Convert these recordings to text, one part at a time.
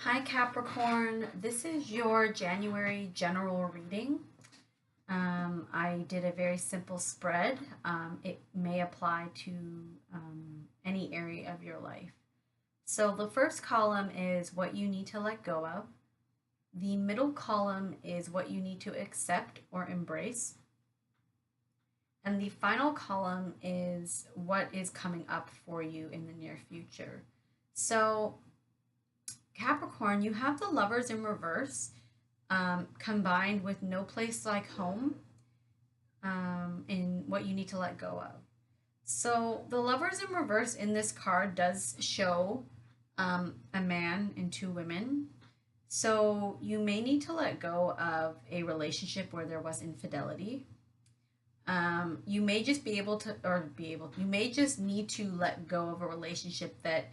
Hi Capricorn, this is your January general reading. I did a very simple spread. It may apply to any area of your life. So the first column is what you need to let go of. The middle column is what you need to accept or embrace. And the final column is what is coming up for you in the near future. So Capricorn, you have the lovers in reverse, combined with no place like home, in what you need to let go of. So the lovers in reverse in this card does show a man and two women. So you may need to let go of a relationship where there was infidelity. You may just be able to, you may just need to let go of a relationship that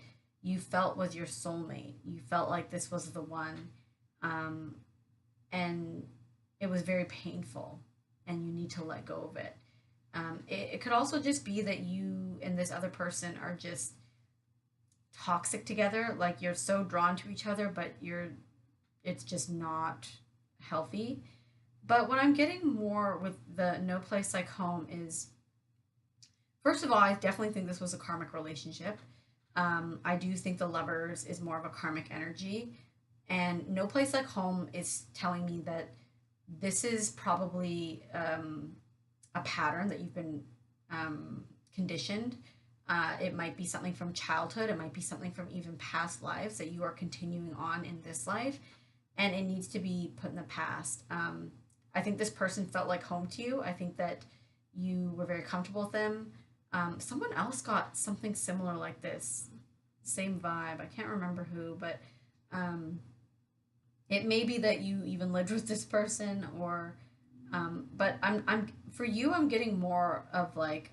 you felt was your soulmate. You felt like this was the one, um, and it was very painful, and you need to let go of it. It could also just be that you and this other person are just toxic together. Like you're so drawn to each other, but it's just not healthy. But what I'm getting more with the no place like home is, first of all, I definitely think this was a karmic relationship. I do think the lovers is more of a karmic energy. And no place like home is telling me that this is probably a pattern that you've been conditioned. It might be something from childhood. It might be something from even past lives that you are continuing on in this life. And it needs to be put in the past. I think this person felt like home to you. I think that you were very comfortable with them. Someone else got something similar like this, same vibe. I can't remember who, but it may be that you even lived with this person, or but I'm for you. I'm getting more of like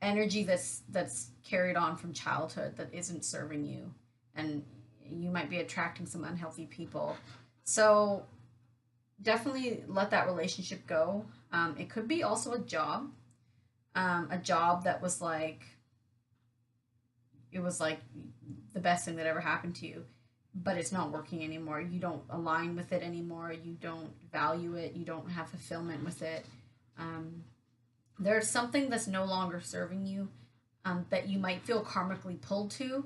energy that's carried on from childhood that isn't serving you, and you might be attracting some unhealthy people. So definitely let that relationship go. It could be also a job that was like, it was like the best thing that ever happened to you, but it's not working anymore. You don't align with it anymore. You don't value it. You don't have fulfillment with it. Um, there's something that's no longer serving you, that you might feel karmically pulled to,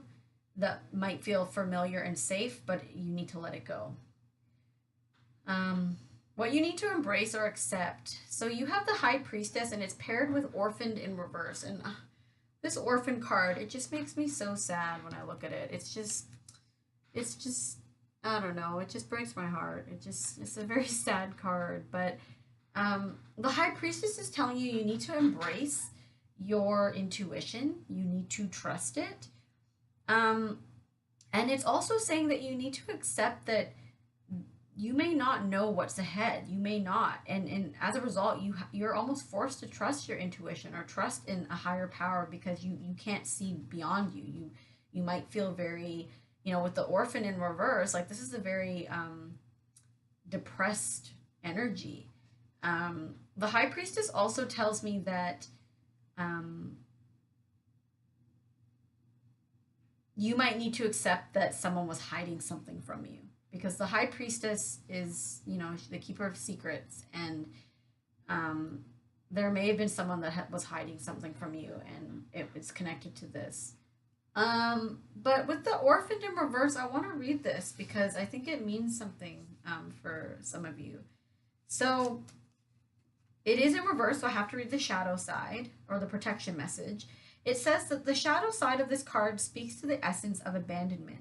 that might feel familiar and safe, but you need to let it go. Um, what you need to embrace or accept. So you have the High Priestess, and it's paired with Orphaned in reverse. And this Orphan card, it just makes me so sad when I look at it. It's just, I don't know. It just breaks my heart. It's a very sad card. But the High Priestess is telling you need to embrace your intuition. You need to trust it. Um, and it's also saying that you need to accept that you may not know what's ahead. You may not, and as a result, you're almost forced to trust your intuition or trust in a higher power, because you can't see beyond you. You might feel very, with the Orphan in reverse, like this is a very depressed energy. The High Priestess also tells me that um, you might need to accept that someone was hiding something from you, because the High Priestess is, the keeper of secrets, and um, there may have been someone that was hiding something from you, and it was connected to this. But with the Orphaned in reverse, I want to read this because I think it means something for some of you. So it is in reverse, so I have to read the shadow side, or the protection message. It says that the shadow side of this card speaks to the essence of abandonment.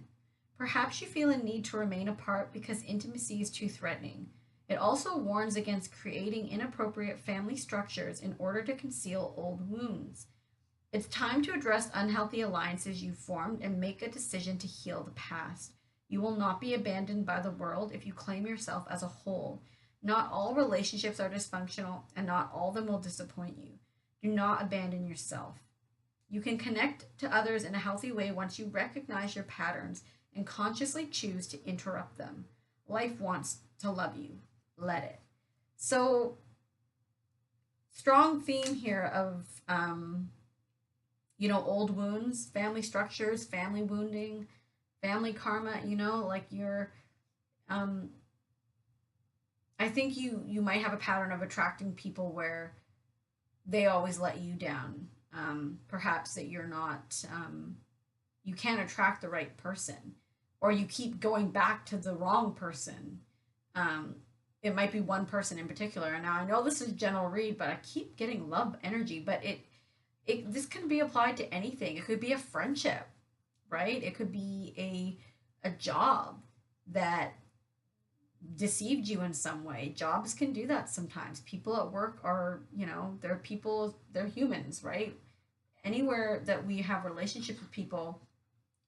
Perhaps you feel a need to remain apart because intimacy is too threatening. It also warns against creating inappropriate family structures in order to conceal old wounds. It's time to address unhealthy alliances you've formed and make a decision to heal the past. You will not be abandoned by the world if you claim yourself as a whole. Not all relationships are dysfunctional, and not all of them will disappoint you. Do not abandon yourself. You can connect to others in a healthy way once you recognize your patterns and consciously choose to interrupt them. Life wants to love you. Let it. So, strong theme here of old wounds, family structures, family wounding, family karma, like you're um I think you might have a pattern of attracting people where they always let you down. Perhaps that you're not you can't attract the right person, or you keep going back to the wrong person. Um, it might be one person in particular. And now I know this is general read, but I keep getting love energy. But it this can be applied to anything. It could be a friendship, right? It could be a job that deceived you in some way. Jobs can do that sometimes. People at work are, they're people, they're humans, right? Anywhere that we have relationships with people,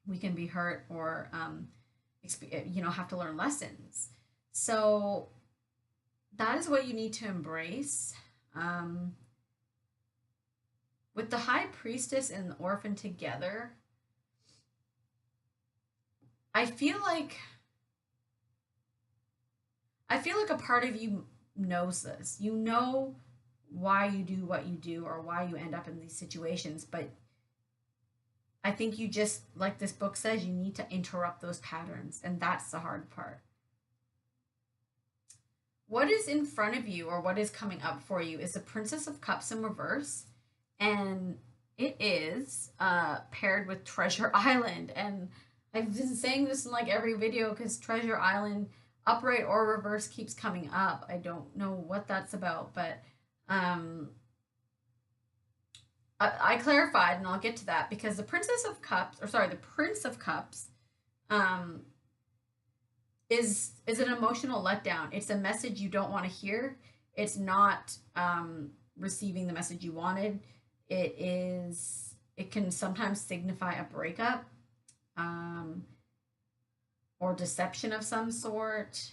we can be hurt or have to learn lessons. So that is what you need to embrace. um, with the high priestess and the orphan together, i feel like I feel like a part of you knows this. You know why you do what you do or why you end up in these situations, but I think you just, like this book says, you need to interrupt those patterns, and that's the hard part. What is in front of you, or what is coming up for you, is the Princess of Cups in reverse, and it is paired with Treasure Island. And I've been saying this in like every video because Treasure Island, upright or reverse, keeps coming up. I don't know what that's about, but um, I clarified, and I'll get to that, because the Princess of Cups, or sorry, the Prince of Cups, um, is an emotional letdown. It's a message you don't want to hear. It's not receiving the message you wanted. It can sometimes signify a breakup, um, or deception of some sort.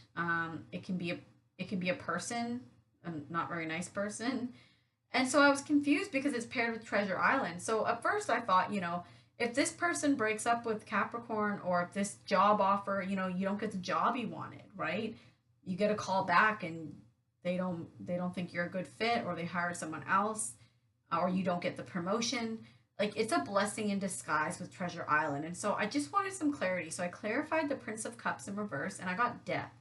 It can be a person, a not very nice person. And so I was confused because it's paired with Treasure Island. So at first I thought, if this person breaks up with Capricorn, or if this job offer, you don't get the job you wanted, right? You get a call back and they don't think you're a good fit, or they hired someone else, or you don't get the promotion. Like, it's a blessing in disguise with Treasure Island. And so I just wanted some clarity. So I clarified the Prince of Cups in reverse, and I got death.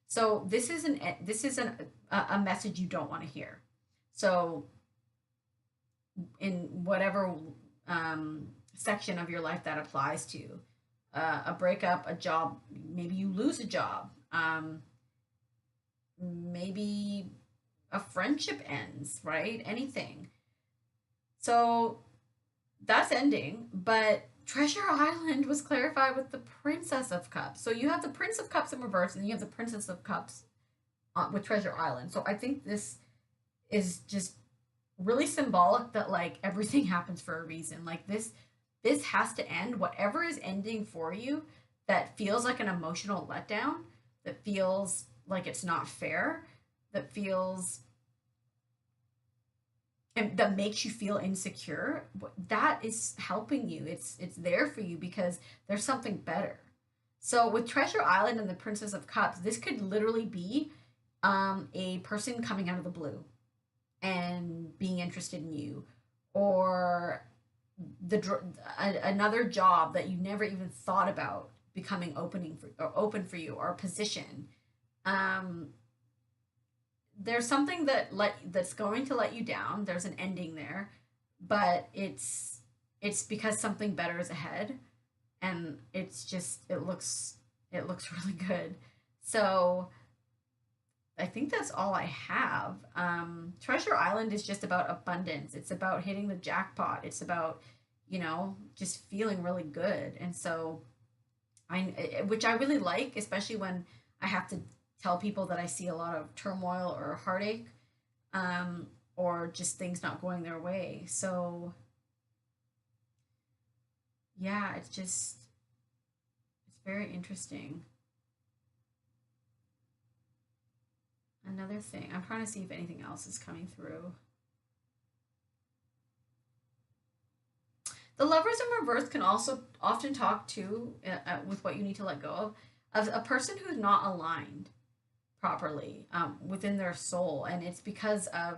So this is a message you don't want to hear. So in whatever section of your life that applies to, a breakup, a job, maybe you lose a job, maybe a friendship ends, right? Anything. So that's ending, but Treasure Island was clarified with the Princess of Cups. So you have the Prince of Cups in reverse, and you have the Princess of Cups with Treasure Island. So I think this is just really symbolic that, like, everything happens for a reason. Like, this has to end. Whatever is ending for you that feels like an emotional letdown, that feels like it's not fair, that feels and that makes you feel insecure, that is helping you. It's there for you because there's something better. So with Treasure Island and the Princess of Cups, this could literally be a person coming out of the blue and being interested in you, or another job that you never even thought about becoming open for you, or a position. Um, there's something that's going to let you down. There's an ending there, but it's because something better is ahead, and it looks really good. So I think that's all I have. Treasure Island is just about abundance. It's about hitting the jackpot. It's about, just feeling really good. And so which I really like, especially when I have to tell people that I see a lot of turmoil or heartache, or just things not going their way. So yeah, it's very interesting. Another thing, I'm trying to see if anything else is coming through. The lovers in reverse can also often talk to, with what you need to let go of a person who's not aligned properly within their soul, and it's because of,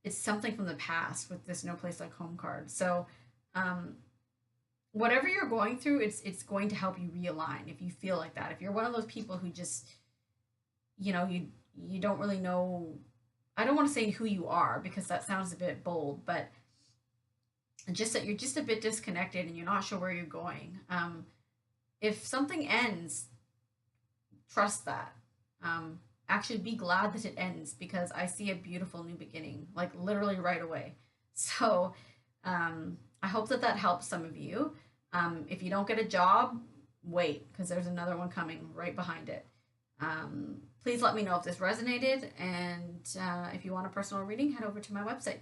it's something from the past with this no place like home card. So um, whatever you're going through, it's going to help you realign if you feel like that. If you're one of those people who just, you don't really know, I don't want to say who you are because that sounds a bit bold, but just that you're just a bit disconnected and you're not sure where you're going. If something ends, trust that. Actually, be glad that it ends because I see a beautiful new beginning, like literally right away. So, I hope that that helps some of you. If you don't get a job, wait because there's another one coming right behind it. Please let me know if this resonated, and if you want a personal reading, head over to my website.